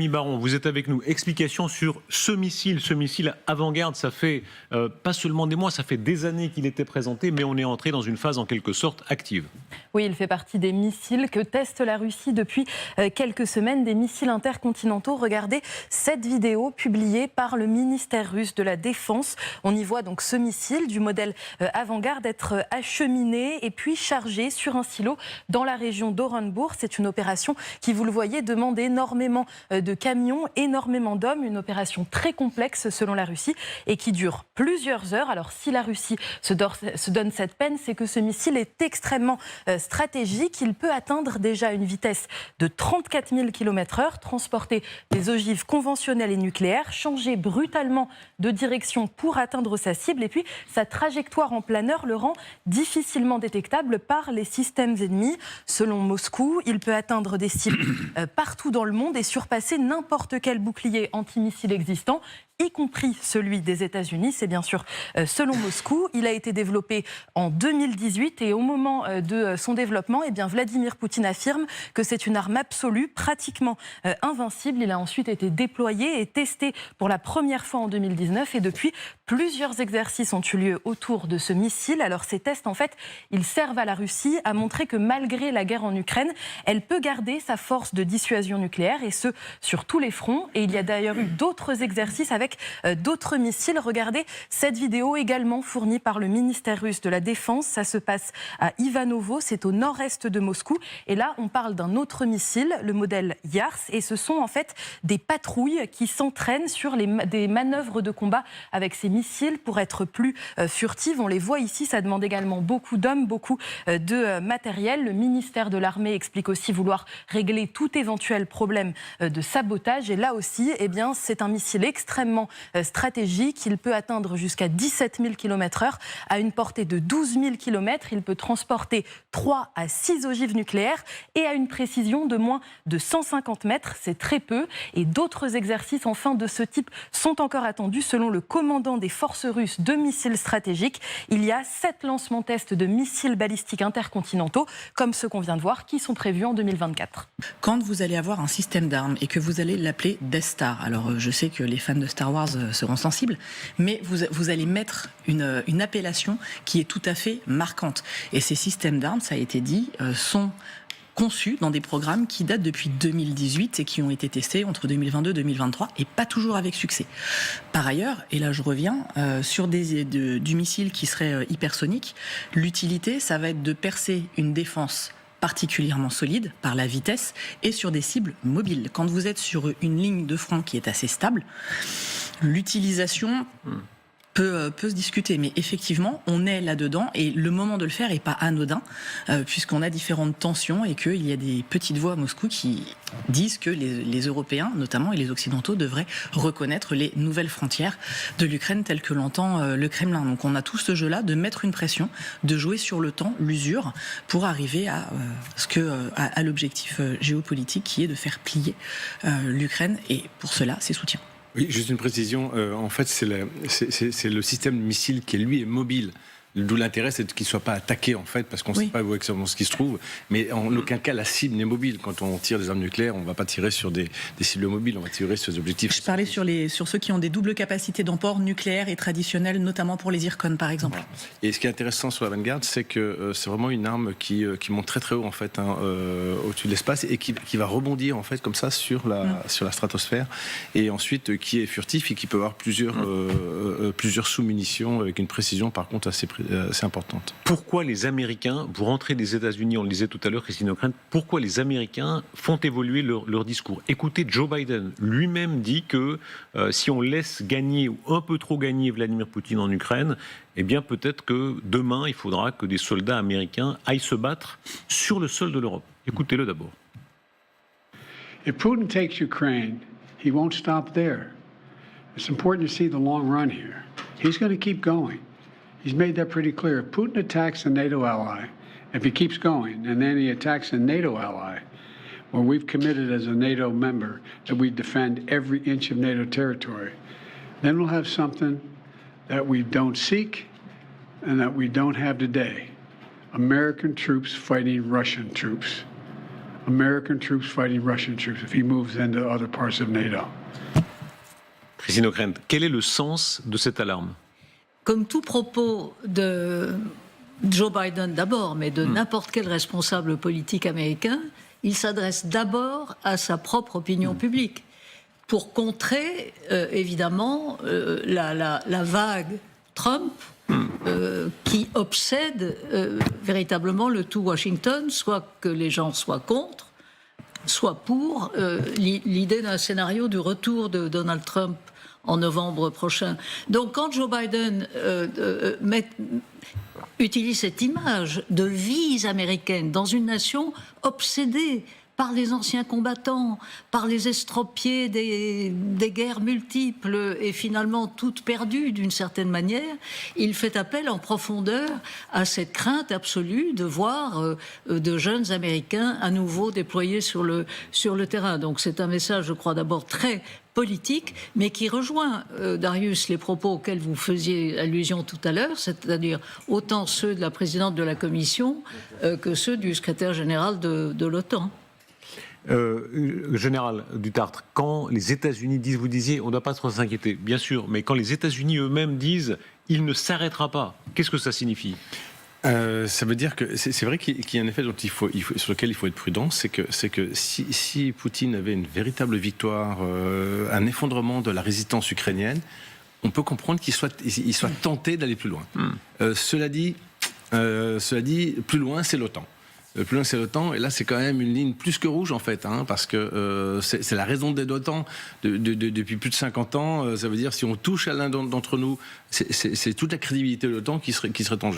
Camille Baron, vous êtes avec nous. Explication sur ce missile avant-garde. Ça fait pas seulement des mois, ça fait des années qu'il était présenté, mais on est entré dans une phase en quelque sorte active. Oui, il fait partie des missiles que teste la Russie depuis quelques semaines, des missiles intercontinentaux. Regardez cette vidéo publiée par le ministère russe de la Défense. On y voit donc ce missile du modèle avant-garde être acheminé et puis chargé sur un silo dans la région d'Orenbourg. C'est une opération qui, vous le voyez, demande énormément de camions, énormément d'hommes, une opération très complexe selon la Russie et qui dure plusieurs heures. Alors si la Russie se donne cette peine, c'est que ce missile est extrêmement stratégique. Il peut atteindre déjà une vitesse de 34 000 km/h, transporter des ogives conventionnelles et nucléaires, changer brutalement de direction pour atteindre sa cible et puis sa trajectoire en planeur le rend difficilement détectable par les systèmes ennemis. Selon Moscou, il peut atteindre des cibles partout dans le monde et surpasser n'importe quel bouclier antimissile existant, y compris celui des États-Unis. C'est bien sûr selon Moscou. Il a été développé en 2018 et au moment de son développement, Vladimir Poutine affirme que c'est une arme absolue, pratiquement invincible. Il a ensuite été déployé et testé pour la première fois en 2019 et depuis, plusieurs exercices ont eu lieu autour de ce missile. Alors ces tests, en fait, ils servent à la Russie à montrer que malgré la guerre en Ukraine, elle peut garder sa force de dissuasion nucléaire et ce, sur tous les fronts. Et il y a d'ailleurs eu d'autres exercices avec d'autres missiles. Regardez cette vidéo également fournie par le ministère russe de la Défense. Ça se passe à Ivanovo, c'est au nord-est de Moscou. Et là, on parle d'un autre missile, le modèle Yars. Et ce sont en fait des patrouilles qui s'entraînent sur des manœuvres de combat avec ces missiles pour être plus furtives. On les voit ici, ça demande également beaucoup d'hommes, beaucoup de matériel. Le ministère de l'Armée explique aussi vouloir régler tout éventuel problème de sabotage. Et là aussi, c'est un missile extrêmement stratégique. Il peut atteindre jusqu'à 17 000 km/h à une portée de 12 000 km. Il peut transporter 3 à 6 ogives nucléaires et à une précision de moins de 150 mètres. C'est très peu. Et d'autres exercices enfin de ce type sont encore attendus. Selon le commandant des forces russes de missiles stratégiques, il y a 7 lancements tests de missiles balistiques intercontinentaux, comme ceux qu'on vient de voir, qui sont prévus en 2024. Quand vous allez avoir un système d'armes et que vous allez l'appeler Death Star, alors je sais que les fans de Star Wars seront sensibles, mais vous allez mettre une appellation qui est tout à fait marquante. Et ces systèmes d'armes, ça a été dit, sont conçus dans des programmes qui datent depuis 2018 et qui ont été testés entre 2022 et 2023 et pas toujours avec succès. Par ailleurs, et là je reviens, sur du missile qui serait hypersonique, l'utilité, ça va être de percer une défense particulièrement solide par la vitesse et sur des cibles mobiles. Quand vous êtes sur une ligne de front qui est assez stable, l'utilisation peut se discuter, mais effectivement, on est là-dedans et le moment de le faire est pas anodin, puisqu'on a différentes tensions et qu'il y a des petites voix à Moscou qui disent que les Européens, notamment, et les Occidentaux devraient reconnaître les nouvelles frontières de l'Ukraine telles que l'entend le Kremlin. Donc on a tout ce jeu-là de mettre une pression, de jouer sur le temps, l'usure, pour arriver à l'objectif géopolitique qui est de faire plier l'Ukraine et pour cela, ses soutiens. Oui, juste une précision. En fait, c'est le système missile qui, lui, est mobile. D'où l'intérêt, c'est qu'il ne soit pas attaqué, en fait, parce qu'on ne sait pas exactement ce qui se trouve. Mais en aucun cas, la cible n'est mobile. Quand on tire des armes nucléaires, on ne va pas tirer sur des cibles mobiles, on va tirer sur des objectifs. Je parlais sur ceux qui ont des doubles capacités d'emport nucléaire et traditionnelles, notamment pour les Zircon, par exemple. Voilà. Et ce qui est intéressant sur l'avant-garde, c'est que c'est vraiment une arme qui monte très très haut, en fait, au-dessus de l'espace, et qui va rebondir, en fait, comme ça, sur la stratosphère, et ensuite qui est furtif et qui peut avoir plusieurs sous-munitions avec une précision, par contre, assez importante. Pourquoi les Américains, vous rentrez des États-Unis, on le disait tout à l'heure, Christine O'Krent, pourquoi les Américains font évoluer leur discours? Écoutez, Joe Biden lui-même dit que si on laisse gagner ou un peu trop gagner Vladimir Poutine en Ukraine, peut-être que demain, il faudra que des soldats américains aillent se battre sur le sol de l'Europe. Écoutez-le d'abord. If Putin takes Ukraine, he won't stop there. It's important to see the long run here. He's going to keep going. He's made that pretty clear. If Putin attacks a NATO ally, if he keeps going, and then he attacks a NATO ally, where we've committed as a NATO member that we defend every inch of NATO territory, then we'll have something that we don't seek and that we don't have today. American troops fighting Russian troops. American troops fighting Russian troops if he moves into other parts of NATO. Christine Ockrent, quel est le sens de cette alarme? Comme tout propos de Joe Biden d'abord, mais de n'importe quel responsable politique américain, il s'adresse d'abord à sa propre opinion publique pour contrer, évidemment, la vague Trump qui obsède véritablement le tout Washington, soit que les gens soient contre, soit pour l'idée d'un scénario du retour de Donald Trump en novembre prochain. Donc quand Joe Biden utilise cette image de vie américaine dans une nation obsédée par les anciens combattants, par les estropiés des guerres multiples et finalement toutes perdues d'une certaine manière, il fait appel en profondeur à cette crainte absolue de voir de jeunes Américains à nouveau déployés sur le terrain. Donc c'est un message, je crois, d'abord très politique, mais qui rejoint, Darius, les propos auxquels vous faisiez allusion tout à l'heure, c'est-à-dire autant ceux de la présidente de la Commission que ceux du secrétaire général de l'OTAN. Général Dutartre, quand les États-Unis disent, vous disiez, on ne doit pas trop s'inquiéter, bien sûr, mais quand les États-Unis eux-mêmes disent, il ne s'arrêtera pas, qu'est-ce que ça signifie? Ça veut dire que c'est vrai qu'il y a un effet dont sur lequel il faut être prudent, c'est que si Poutine avait une véritable victoire, un effondrement de la résistance ukrainienne, on peut comprendre qu'il soit tenté d'aller plus loin. Cela dit, plus loin, c'est l'OTAN. Plus loin, c'est l'OTAN, et là, c'est quand même une ligne plus que rouge, en fait, parce que c'est la raison d'être de l'OTAN depuis plus de 50 ans. Ça veut dire, si on touche à l'un d'entre nous, c'est toute la crédibilité de l'OTAN qui serait en jeu.